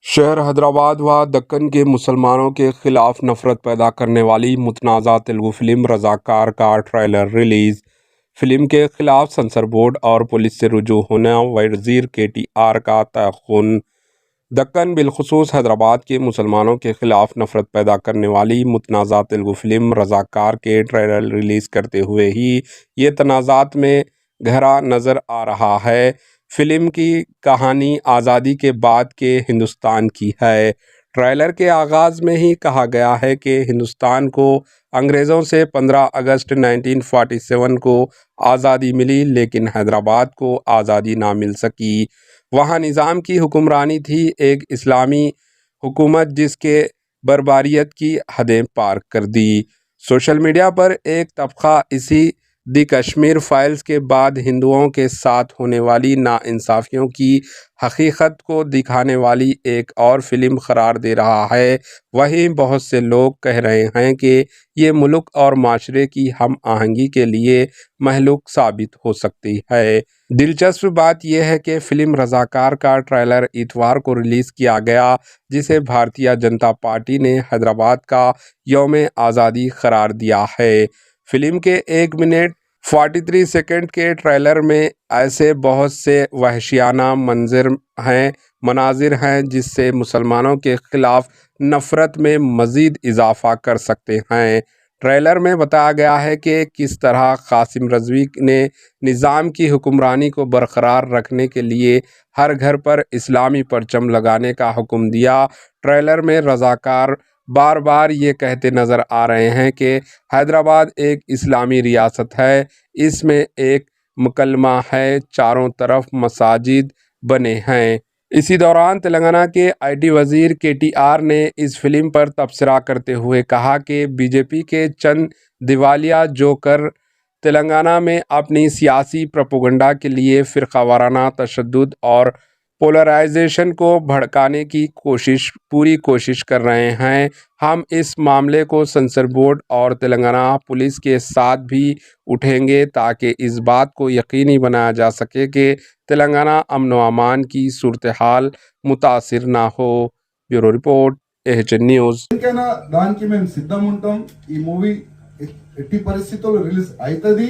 شہر حیدرآباد و دکن کے مسلمانوں کے خلاف نفرت پیدا کرنے والی متنازع تیلگو فلم رضاکار کا ٹریلر ریلیز۔ فلم کے خلاف سنسر بورڈ اور پولیس سے رجوع ہونا وزیر KTR کا تیقن۔ دکن بالخصوص حیدرآباد کے مسلمانوں کے خلاف نفرت پیدا کرنے والی متنازع تیلگو فلم رضاکار کے ٹریلر ریلیز کرتے ہوئے ہی یہ تنازعات میں گہرا نظر آ رہا ہے۔ فلم کی کہانی آزادی کے بعد کے ہندوستان کی ہے۔ ٹریلر کے آغاز میں ہی کہا گیا ہے کہ ہندوستان کو انگریزوں سے 15 اگست 1947 کو آزادی ملی، لیکن حیدرآباد کو آزادی نہ مل سکی۔ وہاں نظام کی حکمرانی تھی، ایک اسلامی حکومت جس کے بربریت کی حدیں پار کر دی۔ سوشل میڈیا پر ایک طبقہ اسی دی کشمیر فائلز کے بعد ہندوؤں کے ساتھ ہونے والی ناانصافیوں کی حقیقت کو دکھانے والی ایک اور فلم قرار دے رہا ہے۔ وہیں بہت سے لوگ کہہ رہے ہیں کہ یہ ملک اور معاشرے کی ہم آہنگی کے لیے مہلک ثابت ہو سکتی ہے۔ دلچسپ بات یہ ہے کہ فلم رضاکار کا ٹریلر اتوار کو ریلیز کیا گیا، جسے بھارتیہ جنتا پارٹی نے حیدرآباد کا یوم آزادی قرار دیا ہے۔ فلم کے 1 منٹ 43 سیکنڈ کے ٹریلر میں ایسے بہت سے وحشیانہ مناظر ہیں جس سے مسلمانوں کے خلاف نفرت میں مزید اضافہ کر سکتے ہیں۔ ٹریلر میں بتایا گیا ہے کہ کس طرح قاسم رضوی نے نظام کی حکمرانی کو برقرار رکھنے کے لیے ہر گھر پر اسلامی پرچم لگانے کا حکم دیا۔ ٹریلر میں رضاکار بار بار یہ کہتے نظر آ رہے ہیں کہ حیدرآباد ایک اسلامی ریاست ہے، اس میں ایک مکلمہ ہے، چاروں طرف مساجد بنے ہیں۔ اسی دوران تلنگانہ کے IT وزیر KTR نے اس فلم پر تبصرہ کرتے ہوئے کہا کہ BJP کے چند دیوالیہ جوکر تلنگانہ میں اپنی سیاسی پروپیگنڈا کے لیے فرقہ وارانہ تشدد اور پولرائزیشن کو بھڑکانے کی پوری کوشش کر رہے ہیں۔ ہم اس معاملے کو سنسر بورڈ اور تلنگانہ پولیس کے ساتھ بھی اٹھائیں گے تاکہ اس بات کو یقینی بنایا جا سکے کہ تلنگانہ امن و امان کی صورتحال متاثر نہ ہو۔ Bureau report AHN news. దానికి మేము సిద్ధం ఉంటాం। ఈ మూవీ ఎట్టి పరిస్థితుల్లో రిలీజ్ అవుతుంది।